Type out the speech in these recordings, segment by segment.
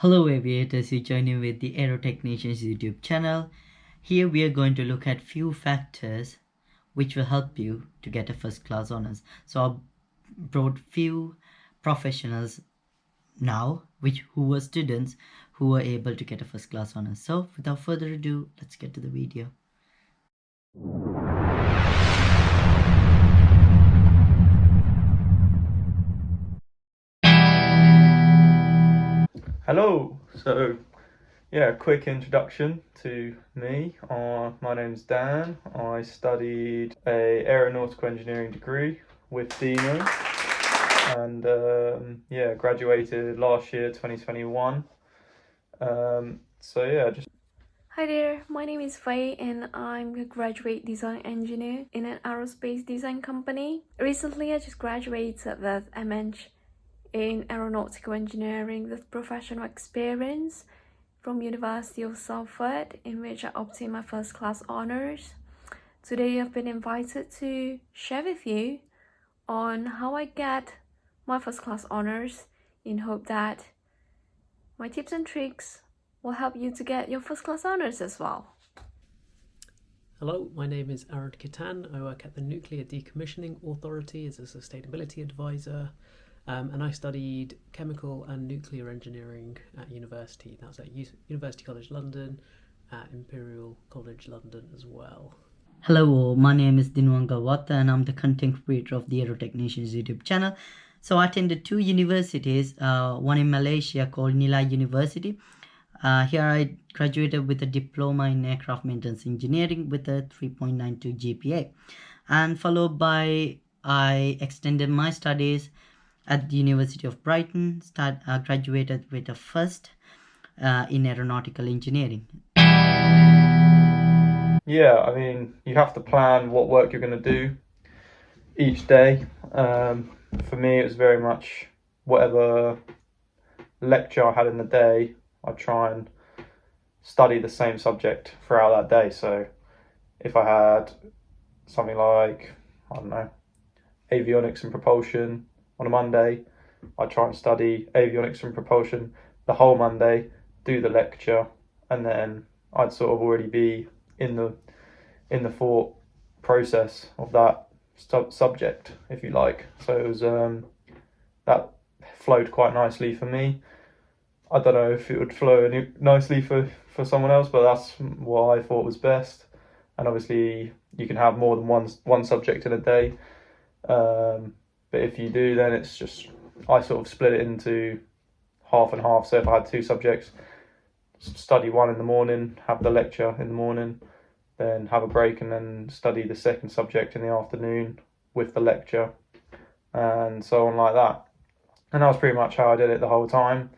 Hello aviators, you're joining with the Aero Technicians YouTube channel. Here we are going to look at few factors which will help you to get a first class honors. So I brought few professionals now who were students who were able to get a first class honors. So without further ado, let's get to the video. Hello. Quick introduction to me. My name's Dan. I studied a aeronautical engineering degree with Dino, and graduated last year, 2021. Hi there, my name is Faye and I'm a graduate design engineer in an aerospace design company. Recently I just graduated with MN in aeronautical engineering with professional experience from University of Salford, in which I obtained my first class honors. Today I've been invited to share with you on how I get my first class honors, in hope that my tips and tricks will help you to get your first class honors as well. Hello, my name is Aaron Kitan. I work at the Nuclear Decommissioning Authority as a sustainability advisor, and I studied chemical and nuclear engineering at university. That's at University College London, at Imperial College London as well. Hello, my name is Dinwan Galwata and I'm the content creator of the Aero Technicians YouTube channel. So I attended two universities, one in Malaysia called Nilai University. Here I graduated with a diploma in aircraft maintenance engineering with a 3.92 GPA, and followed by I extended my studies at the University of Brighton. Graduated with a first in aeronautical engineering. Yeah, I mean, you have to plan what work you're going to do each day. For me, it was very much whatever lecture I had in the day, I try and study the same subject throughout that day. So if I had something like, I don't know, avionics and propulsion on a Monday, I try and study avionics and propulsion the whole Monday, do the lecture, and then I'd sort of already be in the thought process of that subject, if you like. So it was that flowed quite nicely for me. I don't know if it would flow nicely for someone else, but that's what I thought was best. And obviously, you can have more than one subject in a day. But if you do, then it's just, I sort of split it into half and half. So if I had two subjects, study one in the morning, have the lecture in the morning, then have a break and then study the second subject in the afternoon with the lecture, and so on like that. And that was pretty much how I did it the whole time.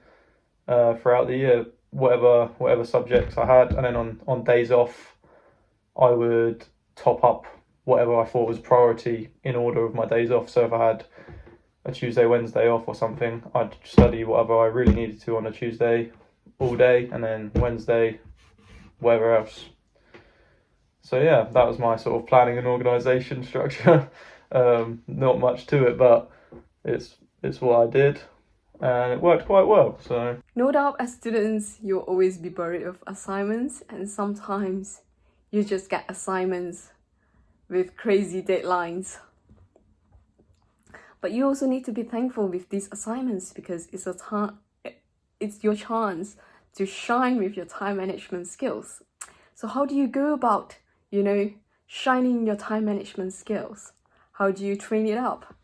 Throughout the year, whatever subjects I had, and then on days off, I would top up whatever I thought was priority in order of my days off. So if I had a Tuesday, Wednesday off or something, I'd study whatever I really needed to on a Tuesday all day, and then Wednesday, whatever else. So yeah, that was my sort of planning and organisation structure. Not much to it, but it's what I did. And it worked quite well. So no doubt, as students, you'll always be buried with assignments, and sometimes you just get assignments with crazy deadlines. But you also need to be thankful with these assignments, because it's your chance to shine with your time management skills. So how do you go about, shining your time management skills? How do you train it up?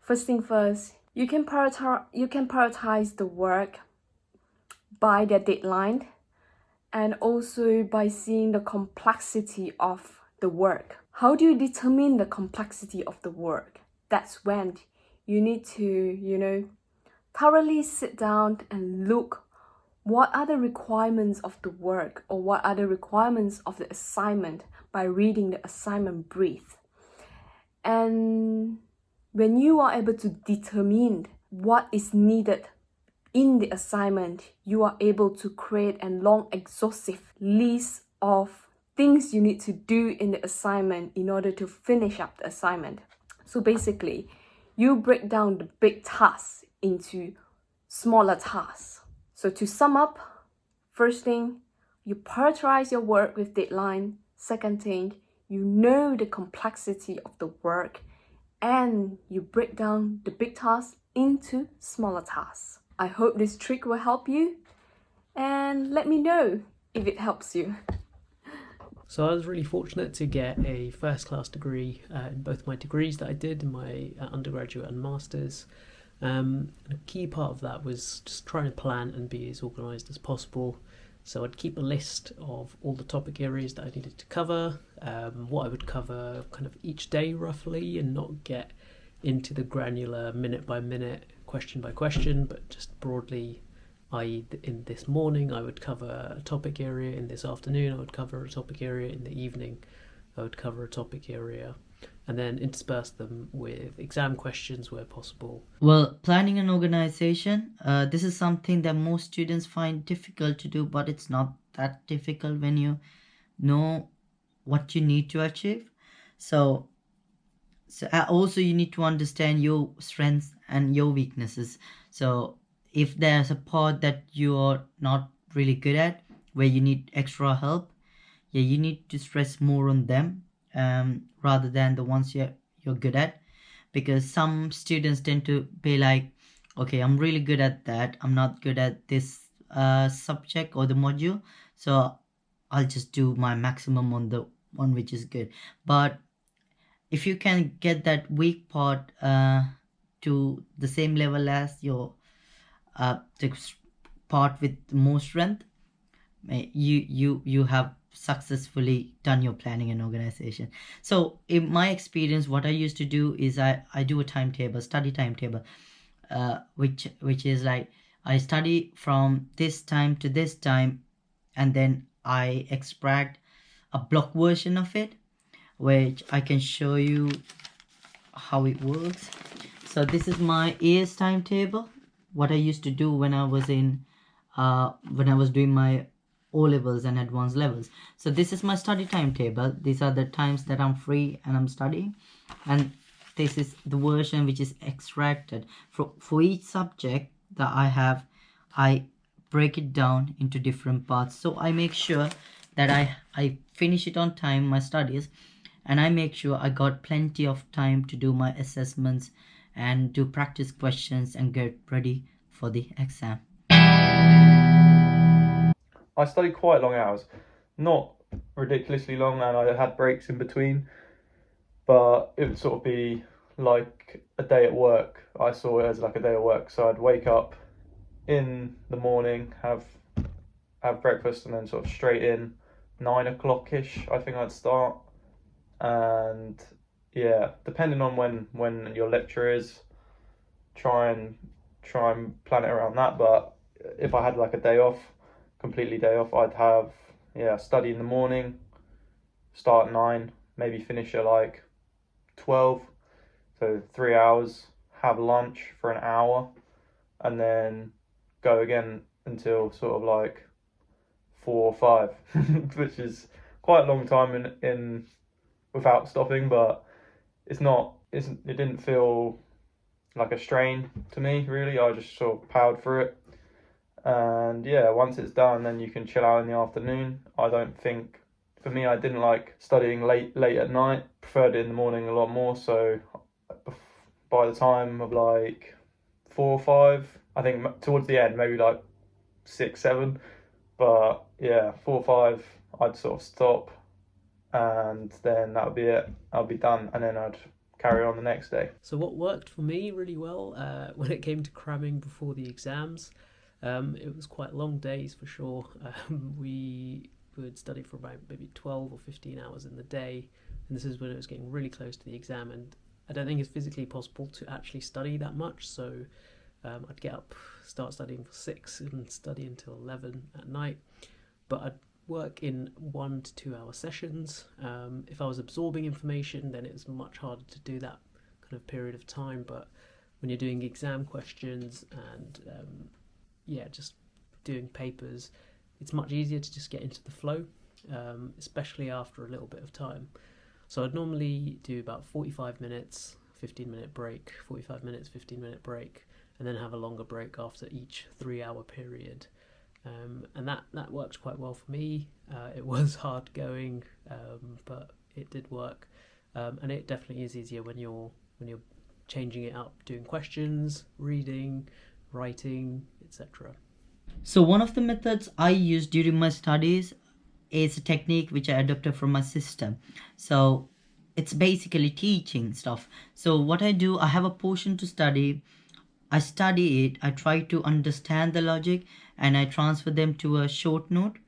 First thing first, you can prioritize the work by their deadline, and also by seeing the complexity of the work. How do you determine the complexity of the work? That's when you need to, thoroughly sit down and look what are the requirements of the work, or what are the requirements of the assignment, by reading the assignment brief. And when you are able to determine what is needed in the assignment, you are able to create a long, exhaustive list of things you need to do in the assignment in order to finish up the assignment. So basically, you break down the big tasks into smaller tasks. So to sum up, first thing, you prioritize your work with deadline. Second thing, you know the complexity of the work and you break down the big tasks into smaller tasks. I hope this trick will help you, and let me know if it helps you. So I was really fortunate to get a first-class degree in both my degrees that I did in my undergraduate and masters. And a key part of that was just trying to plan and be as organised as possible. So I'd keep a list of all the topic areas that I needed to cover, what I would cover kind of each day roughly, and not get into the granular minute by minute, question by question, but just broadly, i.e. in this morning I would cover a topic area, in this afternoon I would cover a topic area, in the evening I would cover a topic area, and then intersperse them with exam questions where possible. Well, planning and organization, this is something that most students find difficult to do, but it's not that difficult when you know what you need to achieve. So also you need to understand your strengths and your weaknesses. So if there's a part that you're not really good at, where you need extra help, you need to stress more on them rather than the ones you're good at, because some students tend to be like, okay, I'm really good at that, I'm not good at this subject or the module, so I'll just do my maximum on the one which is good. But if you can get that weak part to the same level as your the part with more strength, you have successfully done your planning and organization. So in my experience, what I used to do is I do a timetable, study timetable, which is like I study from this time to this time, and then I extract a block version of it, which I can show you how it works. So this is my year's timetable, what I used to do when I was doing my O-levels and advanced levels. So this is my study timetable. These are the times that I'm free and I'm studying, and this is the version which is extracted for each subject that I have. I break it down into different parts, so I make sure that I finish it on time, my studies, and I make sure I got plenty of time to do my assessments and do practice questions and get ready for the exam. I studied quite long hours, not ridiculously long, and I had breaks in between, but it would sort of be like a day at work. I saw it as like a day at work, so I'd wake up in the morning, have breakfast, and then sort of straight in 9 o'clock-ish, I think I'd start. And yeah, depending on when your lecture is, try and plan it around that. But if I had like a day off, completely day off, I'd have study in the morning, start at 9, maybe finish at like 12, so 3 hours, have lunch for an hour, and then go again until sort of like 4 or 5, which is quite a long time in without stopping, but it didn't feel like a strain to me, really. I just sort of powered through it. And yeah, once it's done, then you can chill out in the afternoon. I didn't like studying late at night, preferred it in the morning a lot more. So by the time of like 4 or 5, I think towards the end, maybe like 6, 7, but yeah, 4 or 5, I'd sort of stop, and then that would be it. I'll be done, and then I'd carry on the next day. So what worked for me really well when it came to cramming before the exams, it was quite long days for sure. We would study for about maybe 12 or 15 hours in the day, and this is when it was getting really close to the exam, and I don't think it's physically possible to actually study that much. So I'd get up, start studying for 6 and study until 11 at night, but I'd work in 1 to 2 hour sessions. If I was absorbing information, then it was much harder to do that kind of period of time, but when you're doing exam questions and just doing papers, it's much easier to just get into the flow, especially after a little bit of time. So I'd normally do about 45 minutes, 15-minute break, 45 minutes, 15-minute break, and then have a longer break after each 3 hour period. And that worked quite well for me. It was hard going, but it did work, and it definitely is easier when you're changing it up, doing questions, reading, writing, etc. So one of the methods I used during my studies is a technique which I adopted from my sister. So it's basically teaching stuff. So what I do, I have a portion to study. I study it, I try to understand the logic, and I transfer them to a short note.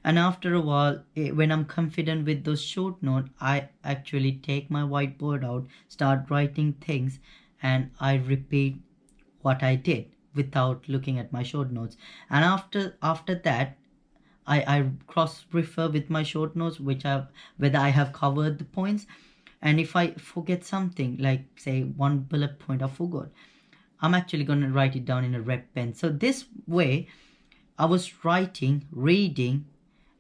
And after a while, when I'm confident with those short notes, I actually take my whiteboard out, start writing things, and I repeat what I did without looking at my short notes. And after that, I cross refer with my short notes, whether I have covered the points. And if I forget something, like say one bullet point I forgot, I'm actually going to write it down in a red pen. So this way, I was writing, reading,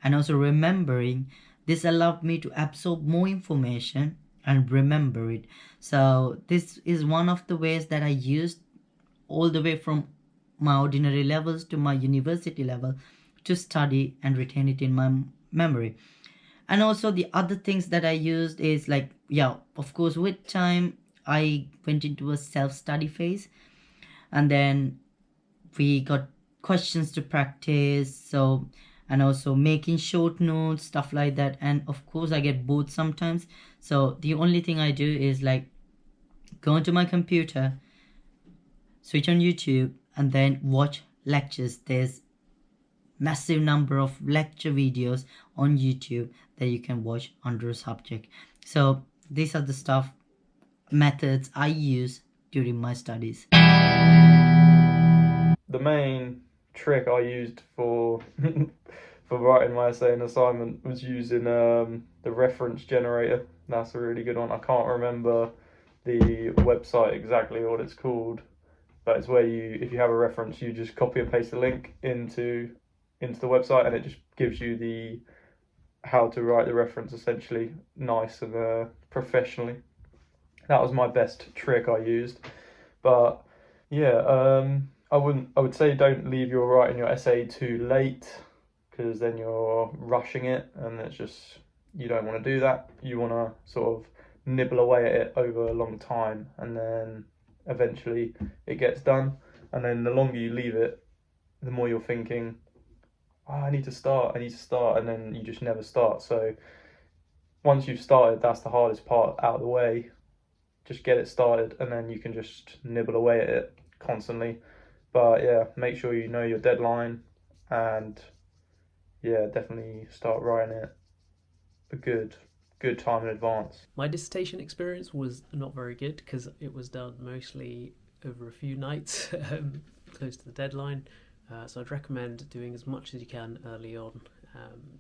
and also remembering. This allowed me to absorb more information and remember it. So this is one of the ways that I used all the way from my ordinary levels to my university level to study and retain it in my memory. And also the other things that I used is like, yeah, of course, with time, I went into a self-study phase, and then we got questions to practice. So, and also making short notes, stuff like that. And of course, I get bored sometimes. So the only thing I do is like go onto my computer, switch on YouTube, and then watch lectures. There's massive number of lecture videos on YouTube that you can watch under a subject. So these are the methods I use during my studies. The main trick I used for for writing my essay and assignment was using the reference generator. That's a really good one. I can't remember the website exactly what it's called, but it's where if you have a reference, you just copy and paste the link into the website, and it just gives you the how to write the reference essentially nice and professionally. That was my best trick I used. But yeah, I would say don't leave your writing your essay too late, because then you're rushing it, and it's just, you don't want to do that. You want to sort of nibble away at it over a long time, and then eventually it gets done. And then the longer you leave it, the more you're thinking, oh, I need to start, and then you just never start. So once you've started, that's the hardest part out of the way. Just get it started, and then you can just nibble away at it constantly. But yeah, make sure you know your deadline, and yeah, definitely start writing it a good time in advance. My dissertation experience was not very good because it was done mostly over a few nights, close to the deadline. So I'd recommend doing as much as you can early on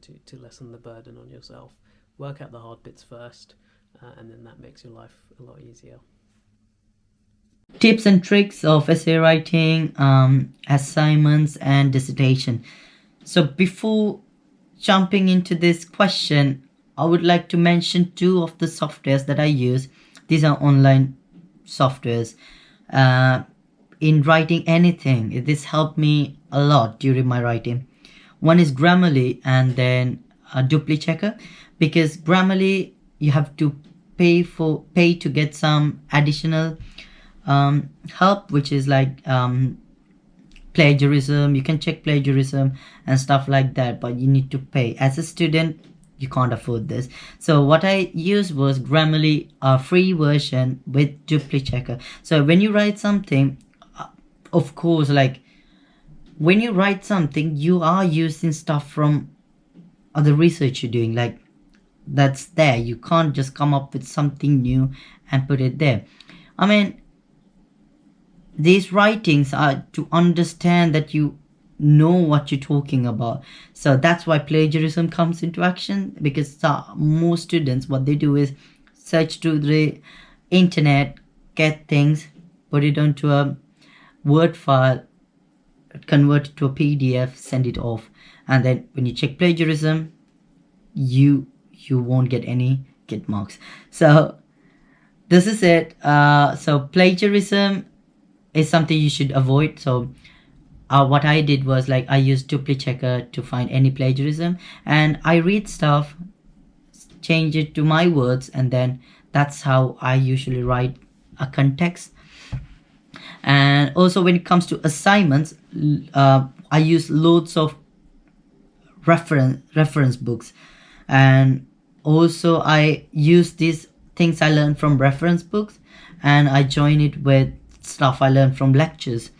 to lessen the burden on yourself. Work out the hard bits first, and then that makes your life a lot easier. Tips and tricks of essay writing, assignments, and dissertation. So before jumping into this question, I would like to mention two of the softwares that I use. These are online softwares. In writing anything, this helped me a lot during my writing. One is Grammarly, and then a dupli checker, because Grammarly you have to pay to get some additional help, which is like plagiarism. You can check plagiarism and stuff like that, but you need to pay. As a student, you can't afford this. So what I used was Grammarly, a free version with dupli checker. So when you write something, of course, like when you write something, you are using stuff from other research you're doing, like that's there. You can't just come up with something new and put it there. I mean, these writings are to understand that you know what you're talking about. So that's why plagiarism comes into action, because most students, what they do is search through the internet, get things, put it onto a Word file, convert it to a PDF, send it off, and then when you check plagiarism, you won't get any git marks. So this is it. So plagiarism is something you should avoid. So what I did was like I used duplicate checker to find any plagiarism, and I read stuff, change it to my words, and then that's how I usually write a context. And also when it comes to assignments, I use loads of reference books, and also I use these things I learned from reference books and I join it with stuff I learned from lectures,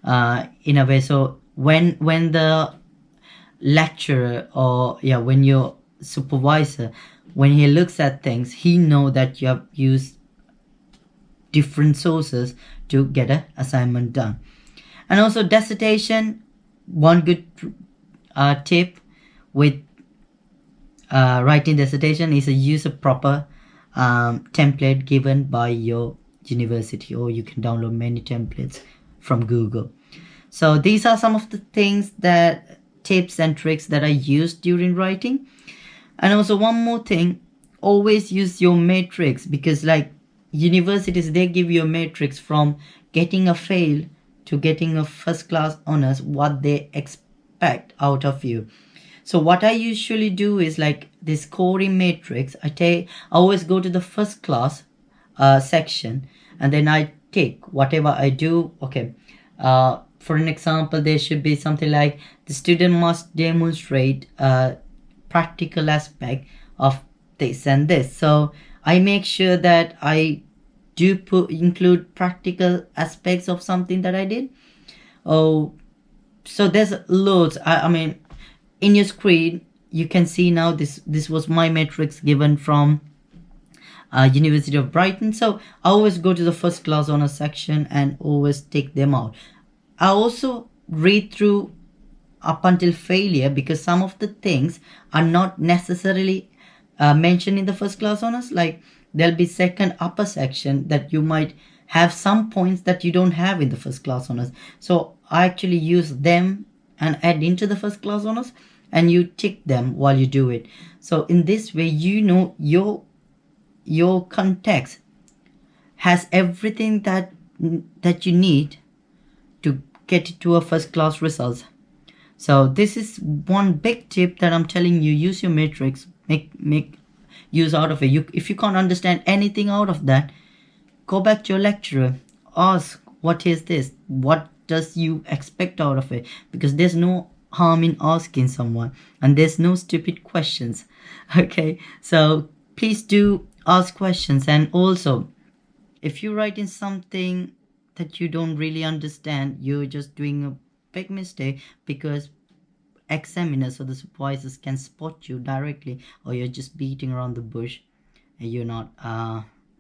in a way. So when the lecturer, or when your supervisor, when he looks at things, he know that you have used different sources to get an assignment done. And also dissertation, one good tip with writing dissertation is to use a proper template given by your university, or you can download many templates from Google. So these are some of the things, that tips and tricks that I use during writing. And also one more thing, always use your matrix, because like universities, they give you a matrix from getting a fail to getting a first class honors, what they expect out of you. So what I usually do is like this scoring matrix, I always go to the first class section, and then I take whatever I do. Okay, for an example, there should be something like the student must demonstrate a practical aspect of this and this. So I make sure that I do include practical aspects of something that I did. Oh, so there's loads. I mean, in your screen you can see now this was my matrix given from University of Brighton. So I always go to the first class honor section and always take them out. I also read through up until failure, because some of the things are not necessarily mentioned in the first class honors. Like there'll be second upper section that you might have some points that you don't have in the first class honors. So I actually use them and add into the first class honors, and you tick them while you do it. So in this way, you know your context has everything that you need to get it to a first class results. So this is one big tip that I'm telling you. Use your matrix, make use out of it. If you can't understand anything out of that, go back to your lecturer, ask, what is this, what does you expect out of it? Because there's no harm in asking someone, and there's no stupid questions. Okay, so please do ask questions. And also, if you write in something that you don't really understand, you're just doing a big mistake, because examiners or the supervisors can spot you directly, or you're just beating around the bush and you're not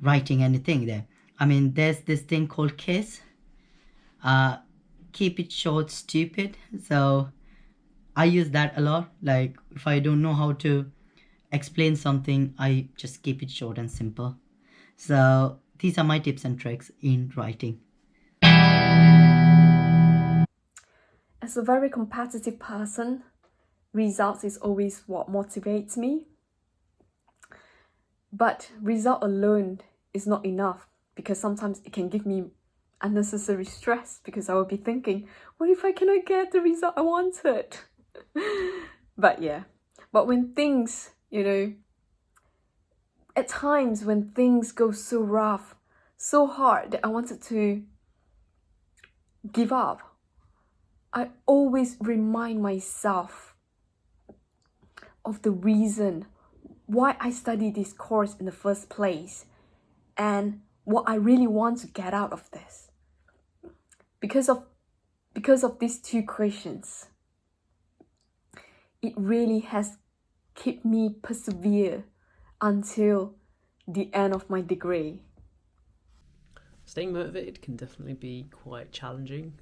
writing anything there. I mean, there's this thing called KISS, keep it short, stupid. So I use that a lot. Like if I don't know how to explain something, I just keep it short and simple. So these are my tips and tricks in writing. As a very competitive person, results is always what motivates me. But result alone is not enough, because sometimes it can give me unnecessary stress, because I will be thinking, what if I cannot get the result I wanted? But when things, at times when things go so rough, so hard that I wanted to give up, I always remind myself of the reason why I studied this course in the first place, and what I really want to get out of this. Because of these two questions, it really has kept me persevere until the end of my degree. Staying motivated can definitely be quite challenging,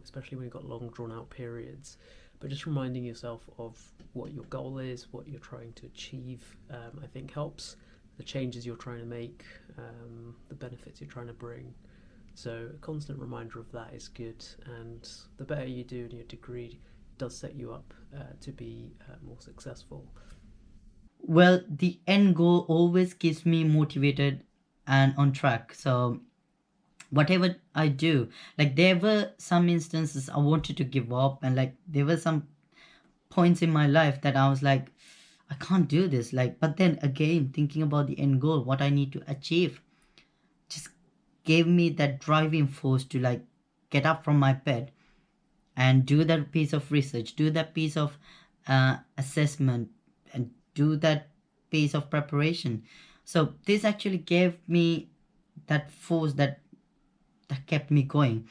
especially when you've got long drawn out periods. But just reminding yourself of what your goal is, what you're trying to achieve, I think helps. The changes you're trying to make, the benefits you're trying to bring. So a constant reminder of that is good, and the better you do in your degree does set you up to be more successful. Well, the end goal always keeps me motivated and on track. So whatever I do, like there were some instances I wanted to give up, and like there were some points in my life that I was like, I can't do this. Like, but then again, thinking about the end goal, what I need to achieve, just gave me that driving force to like get up from my bed and do that piece of research, do that piece of assessment, and do that piece of preparation. So this actually gave me that force that kept me going.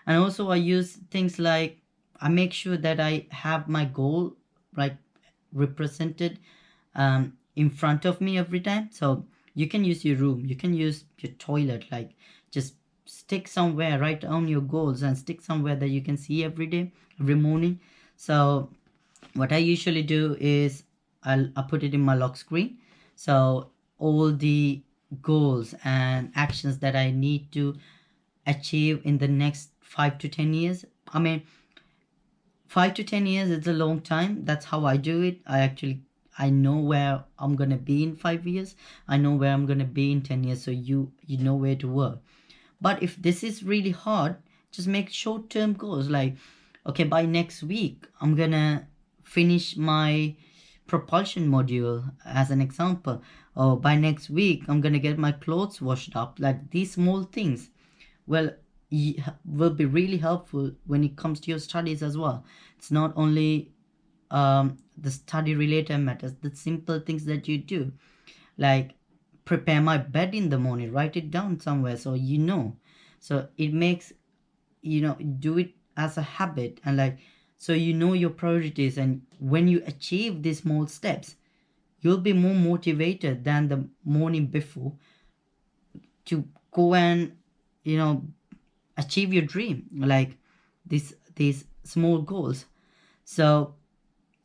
And also I use things like, I make sure that I have my goal like represented in front of me every time. So you can use your room, you can use your toilet, like just stick somewhere, write down your goals and stick somewhere that you can see every day, every morning. So what I usually do is I'll put it in my lock screen. So all the goals and actions that I need to achieve in the next 5 to 10 years. I mean, 5 to 10 years is a long time. That's how I do it. I know where I'm gonna be in 5 years. I know where I'm gonna be in 10 years. So you know where to work. But if this is really hard, just make short-term goals. Like, okay, by next week I'm gonna finish my propulsion module as an example. Or by next week I'm gonna get my clothes washed up. Like these small things will be really helpful when it comes to your studies as well. It's not only the study related matters, the simple things that you do, like prepare my bed in the morning, write it down somewhere so you know. So it makes, do it as a habit, and like, so you know your priorities, and when you achieve these small steps, you'll be more motivated than the morning before to go and achieve your dream, like these small goals. So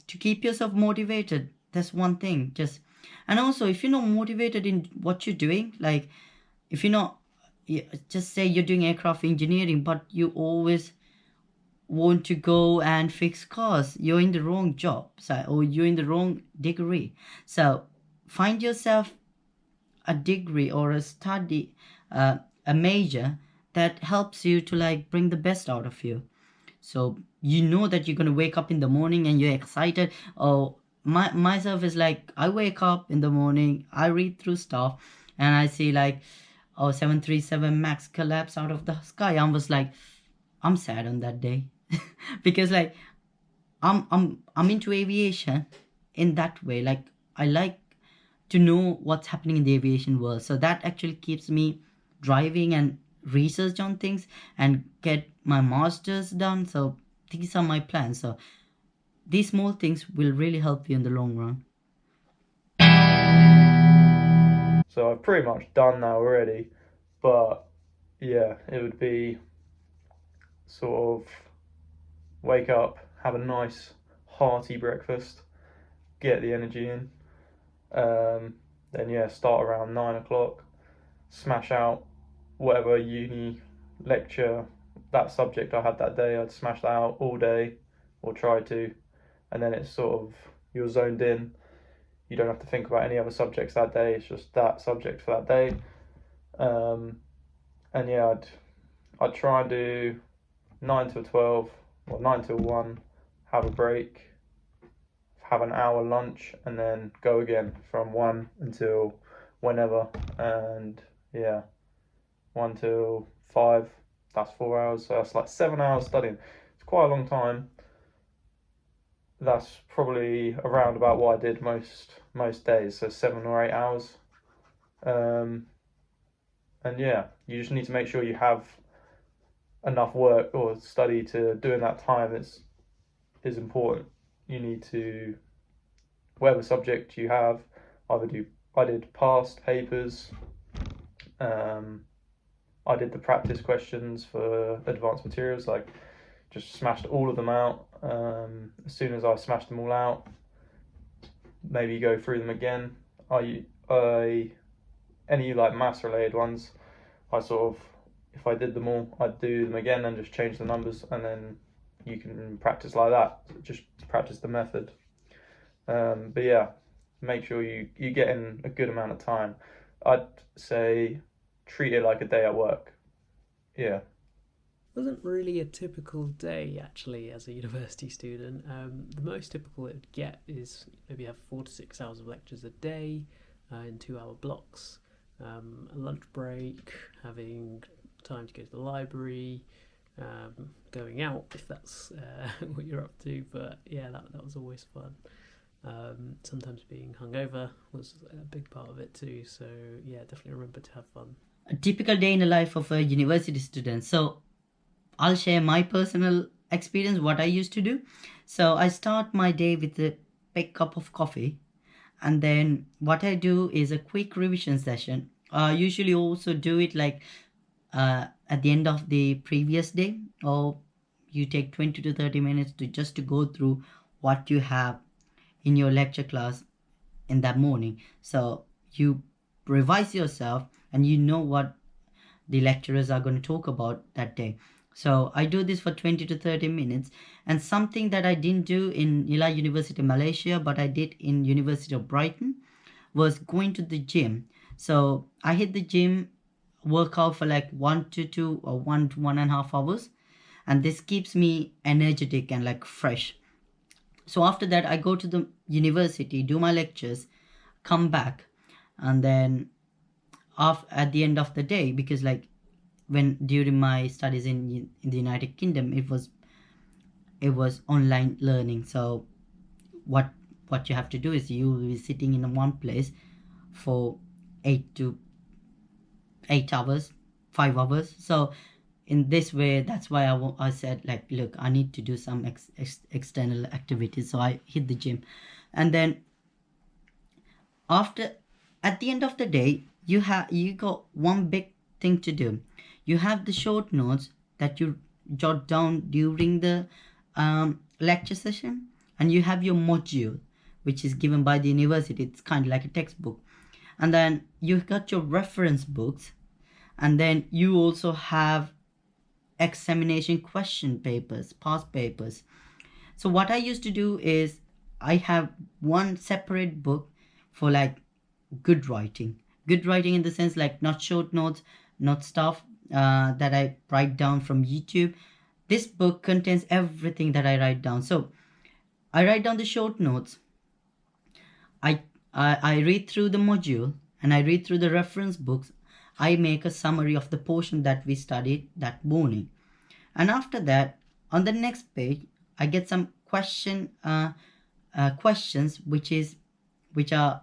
to keep yourself motivated, that's one thing. Just, and also if you're not motivated in what you're doing, like if you're not, just say you're doing aircraft engineering but you always want to go and fix cars, you're in the wrong job, so, or you're in the wrong degree. So find yourself a degree or a study, a major that helps you to like bring the best out of you. So you know that you're going to wake up in the morning and you're excited. Oh, myself is like, I wake up in the morning, I read through stuff, and I see like, oh, 737 max collapse out of the sky. I was like, I'm sad on that day. Because like I'm into aviation in that way. Like I like to know what's happening in the aviation world. So that actually keeps me driving and research on things and get my master's done. So these are my plans. So these small things will really help you in the long run. So I've pretty much done that already, but yeah, it would be sort of wake up, have a nice hearty breakfast, get the energy in, then yeah, start around 9 o'clock, smash out whatever uni lecture, that subject I had that day, I'd smash that out all day, or try to, and then it's sort of, you're zoned in, you don't have to think about any other subjects that day, it's just that subject for that day. And yeah, I'd try and do 9 till 12 or 9 till 1, have a break, have an hour lunch, and then go again from 1 until whenever. And yeah, 1 till 5, that's 4 hours, so that's like 7 hours studying. It's quite a long time. That's probably around about what I did most days, so 7 or 8 hours. And yeah, you just need to make sure you have enough work or study to do in that time is important. You need to, whatever subject you have, I did past papers, I did the practice questions for advanced materials, like just smashed all of them out. As soon as I smashed them all out, maybe go through them again. Any like maths related ones, I sort of, if I did them all, I'd do them again and just change the numbers, and then you can practice like that, just practice the method. But yeah, make sure you get in a good amount of time. I'd say treat it like a day at work. Yeah. Wasn't really a typical day actually as a university student. The most typical it would get is maybe have 4 to 6 hours of lectures a day in 2 hour blocks, a lunch break, having time to go to the library, going out if that's what you're up to. But yeah, that was always fun. Sometimes being hungover was a big part of it too. So yeah, definitely remember to have fun. A typical day in the life of a university student. So I'll share my personal experience, what I used to do. So I start my day with a big cup of coffee, and then what I do is a quick revision session. I usually also do it like at the end of the previous day, or you take 20 to 30 minutes to go through what you have in your lecture class in that morning. So you revise yourself and you know what the lecturers are going to talk about that day. So I do this for 20 to 30 minutes. And something that I didn't do in Nila University, Malaysia, but I did in University of Brighton, was going to the gym. So I hit the gym, work out for like 1 to 2 or 1 to 1.5 hours. And this keeps me energetic and like fresh. So after that, I go to the university, do my lectures, come back, and then at the end of the day, because like when during my studies in the United Kingdom, it was online learning. So what you have to do is you will be sitting in one place for 8 hours, 5 hours. So in this way, that's why I said like, look, I need to do some external activities. So I hit the gym, and then after at the end of the day, you got one big thing to do. You have the short notes that you jot down during the lecture session, and you have your module, which is given by the university. It's kind of like a textbook. And then you got your reference books, and then you also have examination question papers, past papers. So what I used to do is I have one separate book for like good writing in the sense like not short notes, not stuff that I write down from YouTube. This book contains everything that I write down. So I write down the short notes, I read through the module, and I read through the reference books. I make a summary of the portion that we studied that morning, and after that, on the next page, I get some questions which are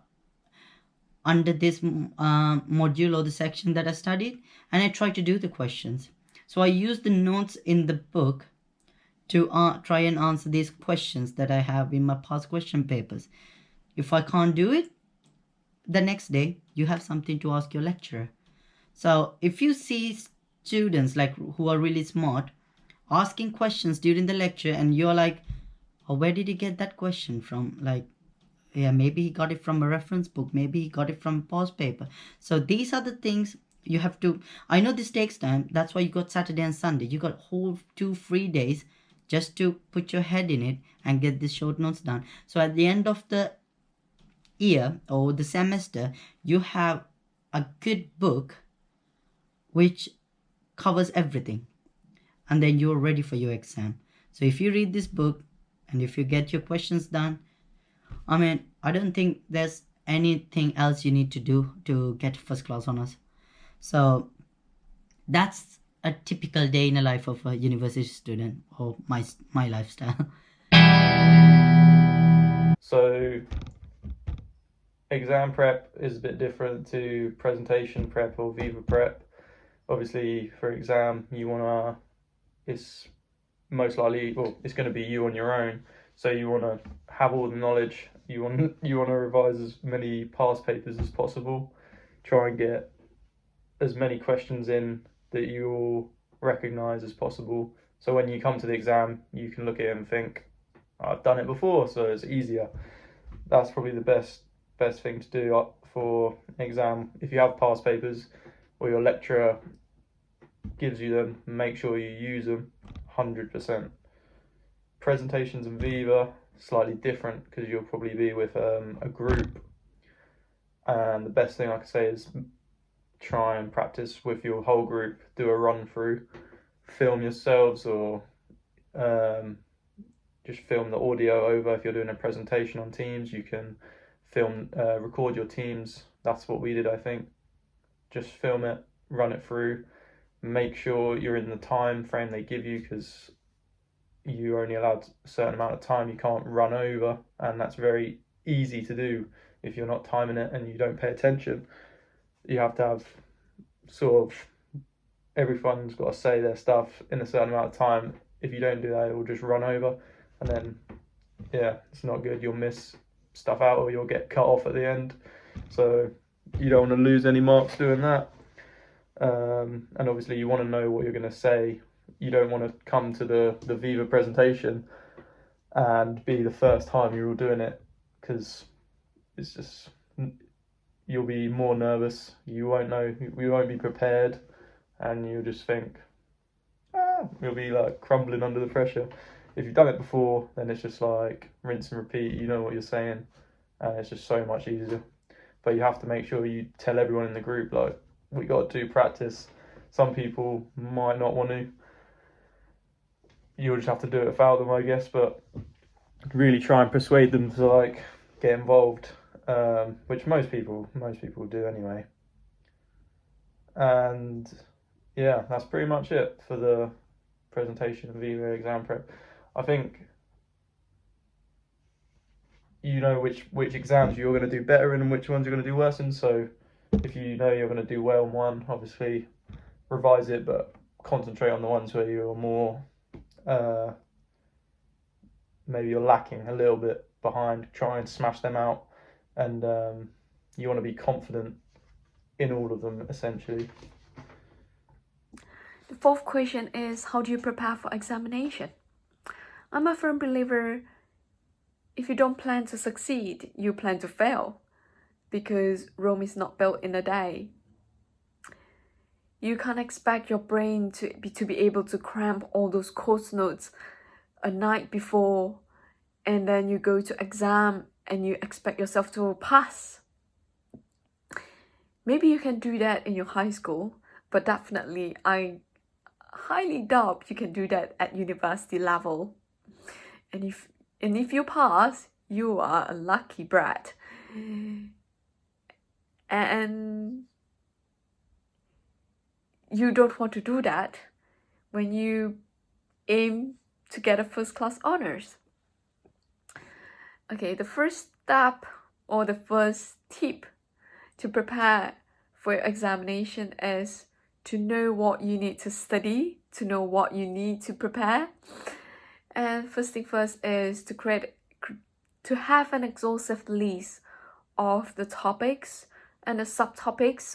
under this module or the section that I studied, and I try to do the questions. So I use the notes in the book to try and answer these questions that I have in my past question papers. If I can't do it, the next day you have something to ask your lecturer. So if you see students like who are really smart asking questions during the lecture, and you're like, oh, where did he get that question from? Like, yeah, maybe he got it from a reference book, maybe he got it from a past paper. So these are the things you have to. I know this takes time. That's why you got Saturday and Sunday. You got whole 2 free days just to put your head in it and get these short notes done. So at the end of the year or the semester, you have a good book which covers everything, and then you're ready for your exam. So if you read this book and if you get your questions done, I mean, I don't think there's anything else you need to do to get first class honors. So that's a typical day in the life of a university student, or my lifestyle. So exam prep is a bit different to presentation prep or viva prep. Obviously, for exam, it's most likely, well, it's going to be you on your own. So you want to have all the knowledge. You want to revise as many past papers as possible. Try and get as many questions in that you'll recognise as possible. So when you come to the exam, you can look at it and think, I've done it before, so it's easier. That's probably the best thing to do for exam. If you have past papers or your lecturer gives you them, make sure you use them 100%. Presentations and viva, slightly different because you'll probably be with a group, and the best thing I can say is try and practice with your whole group, do a run through, film yourselves, or just film the audio over. If you're doing a presentation on Teams, you can record your teams. That's what we did, I think. Just film it, run it through, make sure you're in the time frame they give you, because you're only allowed a certain amount of time. You can't run over, and that's very easy to do if you're not timing it and you don't pay attention. You have to have sort of, everyone's got to say their stuff in a certain amount of time. If you don't do that, it will just run over, and then it's not good. You'll miss stuff out, or you'll get cut off at the end. So you don't want to lose any marks doing that. And obviously you want to know what you're going to say. You don't want to come to the Viva presentation and be the first time you're all doing it, because it's just, you'll be more nervous. You won't know, you won't be prepared, and you'll just think, you'll be like crumbling under the pressure. If you've done it before, then it's just like rinse and repeat. You know what you're saying, and it's just so much easier. But you have to make sure you tell everyone in the group, like, we got to do practice. Some people might not want to. You'll just have to do it without them, I guess, but really try and persuade them to like get involved, which most people do anyway. And yeah, that's pretty much it for the presentation and Viva exam prep. I think you know which exams you're going to do better in and which ones you're going to do worse in. So if you know you're going to do well in one, obviously revise it, but concentrate on the ones where you're more maybe you're lacking a little bit behind. Try and smash them out, and you want to be confident in all of them, essentially. The fourth question is, how do you prepare for examination? I'm a firm believer, if you don't plan to succeed, you plan to fail, because Rome is not built in a day. You can't expect your brain to be able to cram all those course notes a night before, and then you go to exam and you expect yourself to pass. Maybe you can do that in your high school, but definitely I highly doubt you can do that at university level. And if you pass, you are a lucky brat. And you don't want to do that when you aim to get a first class honors. Okay, the first step or the first tip to prepare for your examination is to know what you need to study, to know what you need to prepare. And first thing first is to have an exhaustive list of the topics and the subtopics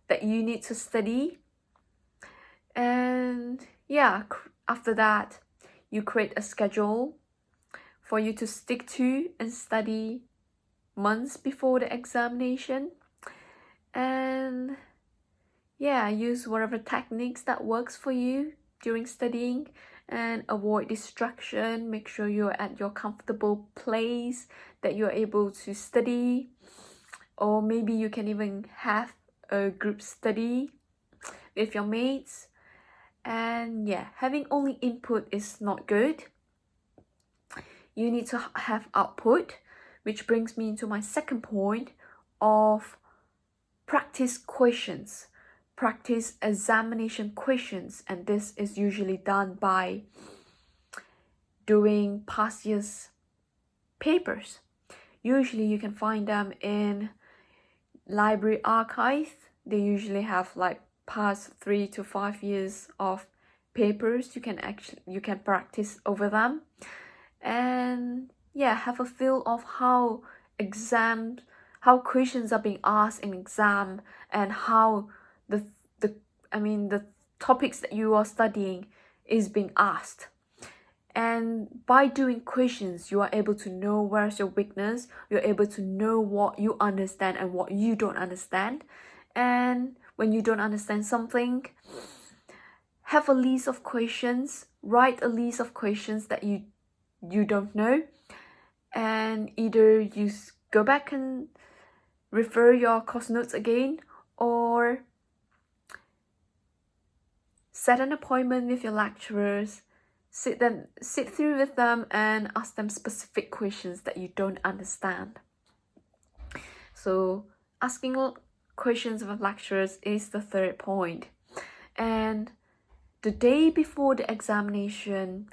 that you need to study. And after that, you create a schedule for you to stick to and study months before the examination. And use whatever techniques that works for you during studying, and avoid distraction. Make sure you're at your comfortable place, that you're able to study, or maybe you can even have a group study with your mates. And having only input is not good. You need to have output, which brings me into my second point of practice questions, practice examination questions. And this is usually done by doing past year's papers. Usually you can find them in library archive. They usually have like past 3 to 5 years of papers. You can practice over them, and have a feel of how questions are being asked in exam, and how the topics that you are studying is being asked. And by doing questions, you are able to know where's your weakness. You're able to know what you understand and what you don't understand. And when you don't understand something, have a list of questions. Write a list of questions that you don't know, and either you go back and refer your course notes again, or set an appointment with your lecturers, sit through with them and ask them specific questions that you don't understand. So asking questions of lecturers is the third point. And the day before the examination,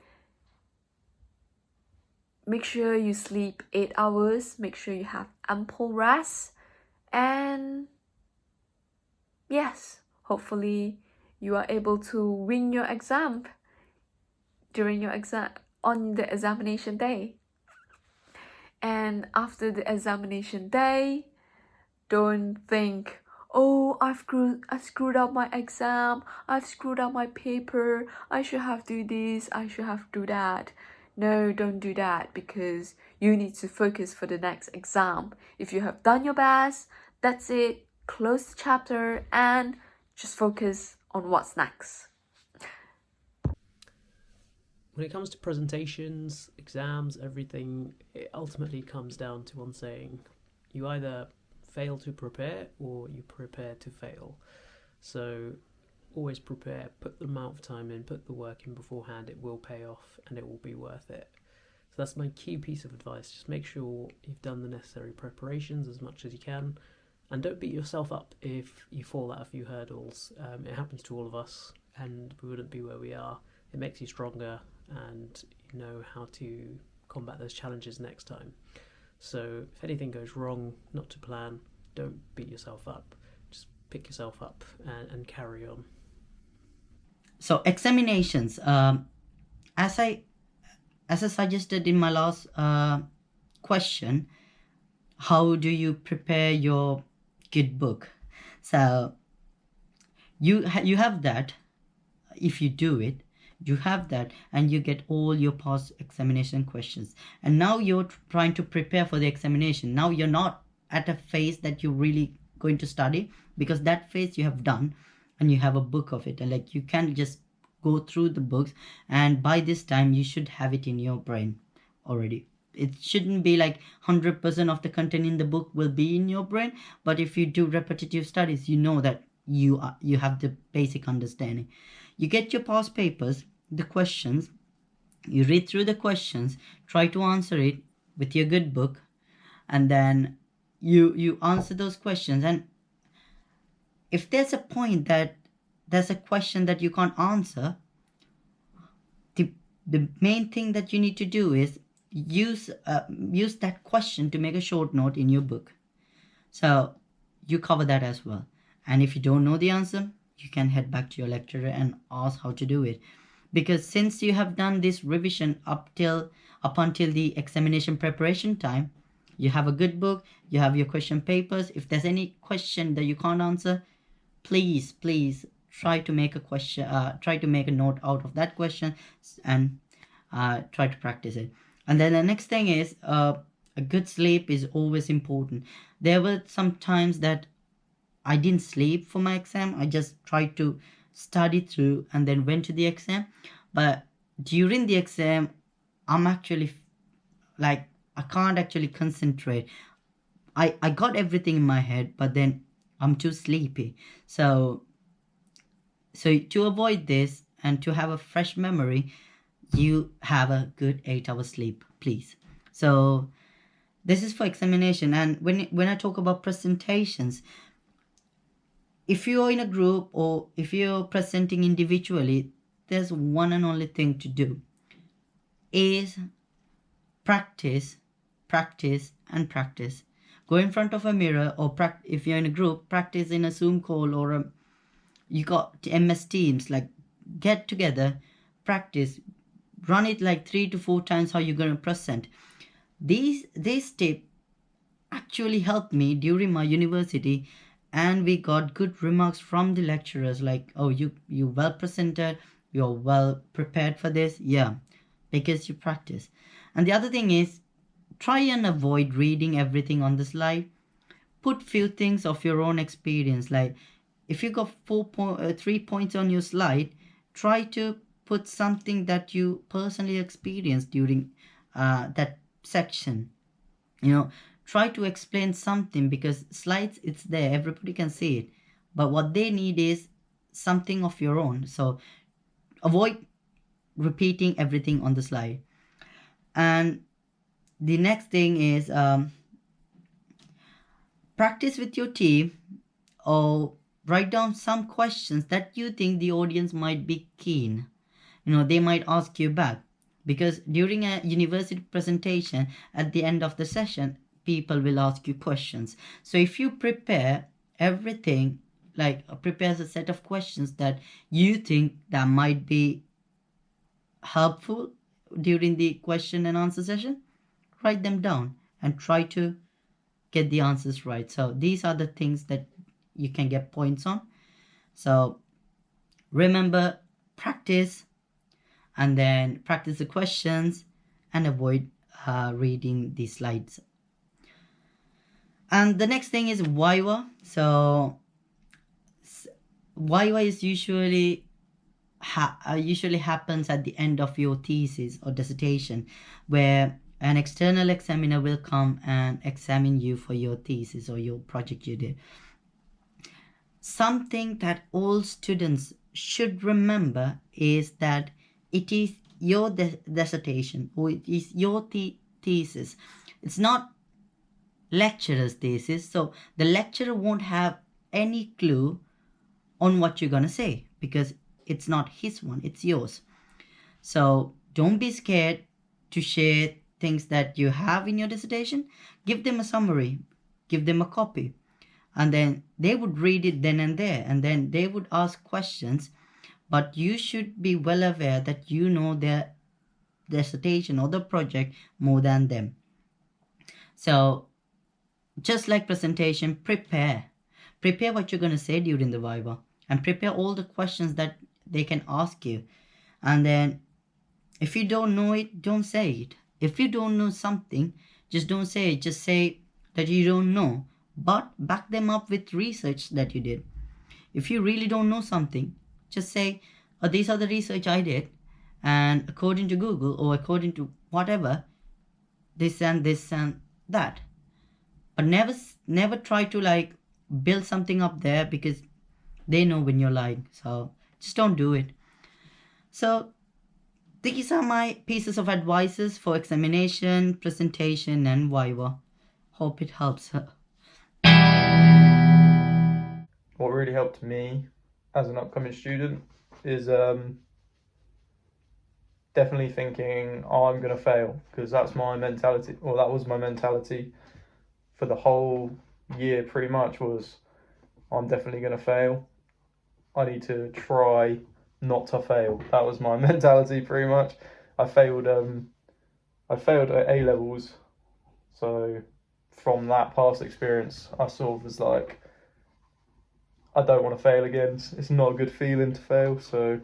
make sure you sleep 8 hours, make sure you have ample rest, and yes, hopefully you are able to win your exam during your exam on the examination day. And after the examination day, don't think, oh, I've screwed up my exam, I've screwed up my paper, I should have do this, I should have do that. No, don't do that, because you need to focus for the next exam. If you have done your best, that's it. Close the chapter and just focus on what's next. When it comes to presentations, exams, everything, it ultimately comes down to one saying: you either fail to prepare or you prepare to fail. So always prepare, put the amount of time in, put the work in beforehand. It will pay off and it will be worth it. So that's my key piece of advice. Just make sure you've done the necessary preparations as much as you can, and don't beat yourself up if you fall out a few hurdles. It happens to all of us, and we wouldn't be where we are. It makes you stronger, and you know how to combat those challenges next time. So if anything goes wrong, not to plan, don't beat yourself up. Just pick yourself up and carry on. So examinations, as I suggested in my last question, how do you prepare your good book? So you have that. If you do it, you have that, and you get all your past examination questions, and now you're trying to prepare for the examination. Now you're not at a phase that you're really going to study, because that phase you have done and you have a book of it, and like you can just go through the books, and by this time you should have it in your brain already. It shouldn't be like 100% of the content in the book will be in your brain, but if you do repetitive studies, you know that you have the basic understanding. You get your past papers, the questions, you read through the questions, try to answer it with your good book, and then you answer those questions. And if there's a point that there's a question that you can't answer, the main thing that you need to do is use that question to make a short note in your book. So you cover that as well. And if you don't know the answer, you can head back to your lecturer and ask how to do it. Because since you have done this revision up until the examination preparation time, you have a good book, you have your question papers. If there's any question that you can't answer, please try to make a note out of that question and try to practice it. And then the next thing is a good sleep is always important. There were some times that I didn't sleep for my exam. I just tried to study through and then went to the exam. But during the exam, I'm actually like, I can't actually concentrate. I got everything in my head, but then I'm too sleepy. So to avoid this and to have a fresh memory, you have a good 8 hours sleep, please. So this is for examination. And when I talk about presentations, if you're in a group or if you're presenting individually, there's one and only thing to do is practice, and practice. Go in front of a mirror, or if you're in a group, practice in a Zoom call, or you got MS Teams, like get together, practice, run it like 3 to 4 times how you're going to present. These tips actually helped me during my university, and we got good remarks from the lecturers like, oh, you well presented, you're well prepared for this. Yeah, because you practice. And the other thing is, try and avoid reading everything on the slide. Put few things of your own experience. Like if you got 3 points on your slide, try to put something that you personally experienced during that section. Try to explain something, because slides, it's there, everybody can see it, but what they need is something of your own. So avoid repeating everything on the slide. And the next thing is practice with your team, or write down some questions that you think the audience might be keen. They might ask you back, because during a university presentation at the end of the session, people will ask you questions. So if you prepare everything, like prepares a set of questions that you think that might be helpful during the question and answer session, write them down and try to get the answers right. So these are the things that you can get points on. So remember, practice, and then practice the questions, and avoid reading the slides. And the next thing is viva. So viva is usually happens at the end of your thesis or dissertation, where an external examiner will come and examine you for your thesis or your project you did. Something that all students should remember is that it is your dissertation, or it is your thesis. It's not lecturer's thesis, so the lecturer won't have any clue on what you're gonna say, because it's not his one, it's yours. So don't be scared to share things that you have in your dissertation. Give them a summary, give them a copy, and then they would read it then and there, and then they would ask questions. But you should be well aware that you know their dissertation or the project more than them. So just like presentation, prepare what you're going to say during the viva, and prepare all the questions that they can ask you. And then if you don't know it, don't say it. If you don't know something, just don't say it. Just say that you don't know, but back them up with research that you did. If you really don't know something, just say, oh, these are the research I did, and according to Google, or according to whatever, this and that. But never try to build something up there, because they know when you're lying. So just don't do it. So these are my pieces of advices for examination, presentation, and viva. Hope it helps. What really helped me as an upcoming student is definitely thinking, oh, I'm going to fail, because that's my mentality, or that was my mentality for the whole year pretty much, was I'm definitely going to fail. I need to try not to fail. That was my mentality pretty much. I failed at A levels, so from that past experience, I sort of was like, I don't want to fail again. It's not a good feeling to fail, so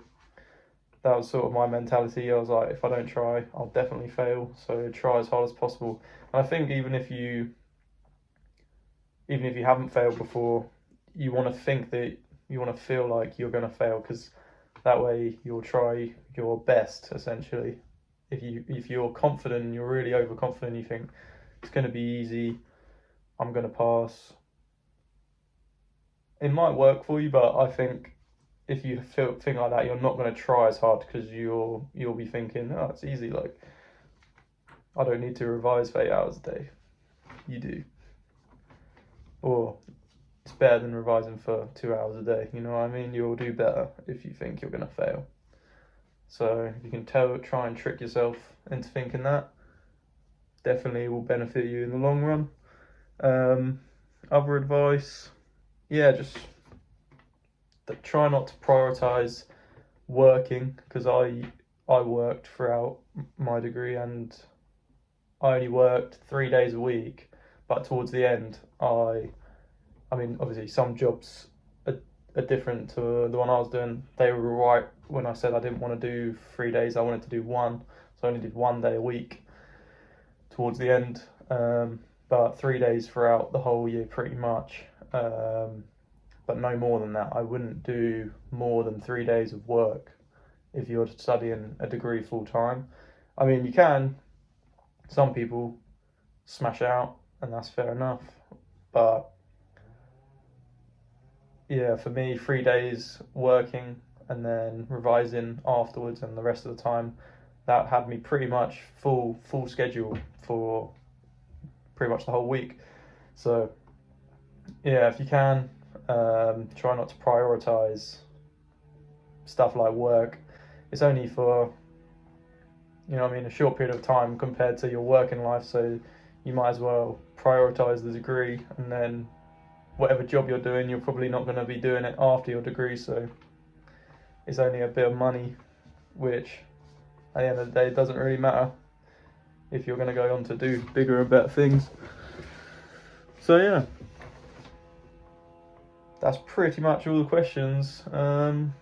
that was sort of my mentality. I was like, if I don't try, I'll definitely fail, so try as hard as possible. And I think even if you haven't failed before, you want to think that you want to feel like you're going to fail, because that way you'll try your best, essentially. If you're confident and you're really overconfident, you think it's going to be easy, I'm going to pass, it might work for you. But I think if you think like that, you're not going to try as hard, because you'll be thinking, oh, it's easy, like I don't need to revise for 8 hours a day. You do. Or it's better than revising for 2 hours a day, you know what I mean? You'll do better if you think you're going to fail. So if you can try and trick yourself into thinking that, definitely will benefit you in the long run. Other advice, just try not to prioritise working, because I worked throughout my degree, and I only worked 3 days a week, but towards the end, I mean, obviously some jobs are different to the one I was doing. They were right when I said I didn't want to do 3 days, I wanted to do one, so I only did 1 day a week towards the end, but 3 days throughout the whole year pretty much, but no more than that. I wouldn't do more than 3 days of work if you're studying a degree full time. I mean, you can, some people smash out, and that's fair enough, but yeah, for me, 3 days working and then revising afterwards, and the rest of the time, that had me pretty much full schedule for pretty much the whole week. So yeah, if you can, try not to prioritize stuff like work. It's only for, you know what I mean, a short period of time compared to your working life, so you might as well prioritize the degree, and then whatever job you're doing, you're probably not going to be doing it after your degree, so it's only a bit of money, which at the end of the day, it doesn't really matter if you're going to go on to do bigger and better things. So yeah, that's pretty much all the questions from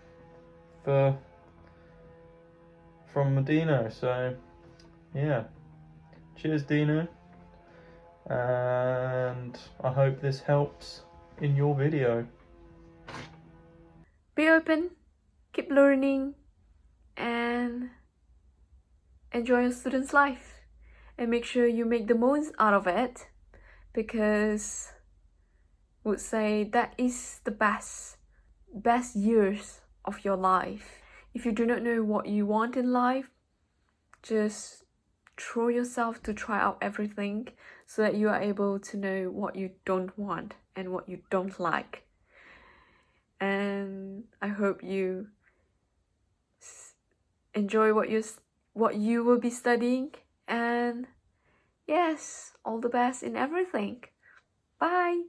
Dino. So yeah, cheers Dino, and I hope this helps in your video. Be open, keep learning, and enjoy your student's life, and make sure you make the most out of it, because I would say that is the best years of your life. If you do not know what you want in life, just throw yourself to try out everything so that you are able to know what you don't want and what you don't like. And I hope you enjoy what you will be studying, and yes, all the best in everything. Bye.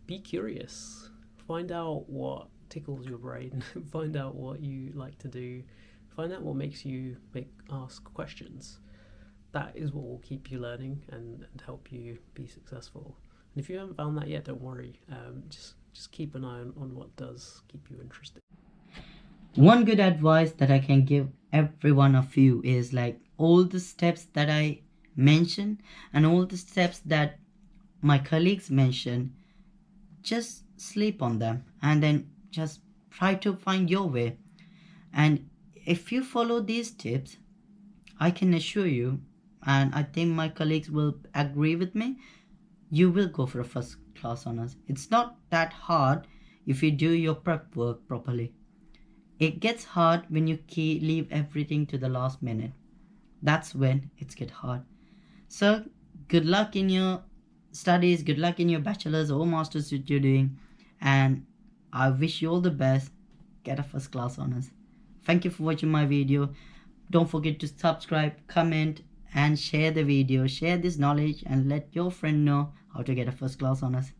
Be curious. Find out what tickles your brain. Find out what you like to do. Find out what makes you ask questions. That is what will keep you learning and help you be successful. And if you haven't found that yet, don't worry. Just keep an eye on what does keep you interested. One good advice that I can give every one of you is, like, all the steps that I mentioned and all the steps that my colleagues mentioned, just sleep on them and then just try to find your way. And if you follow these tips, I can assure you, and I think my colleagues will agree with me, you will go for a first class honors. It's not that hard if you do your prep work properly. It gets hard when you leave everything to the last minute. That's when it gets hard. So good luck in your studies, good luck in your bachelor's or master's that you're doing, and I wish you all the best. Get a first class honors. Thank you for watching my video. Don't forget to subscribe, comment, and share the video. Share this knowledge and let your friend know how to get a first class honors.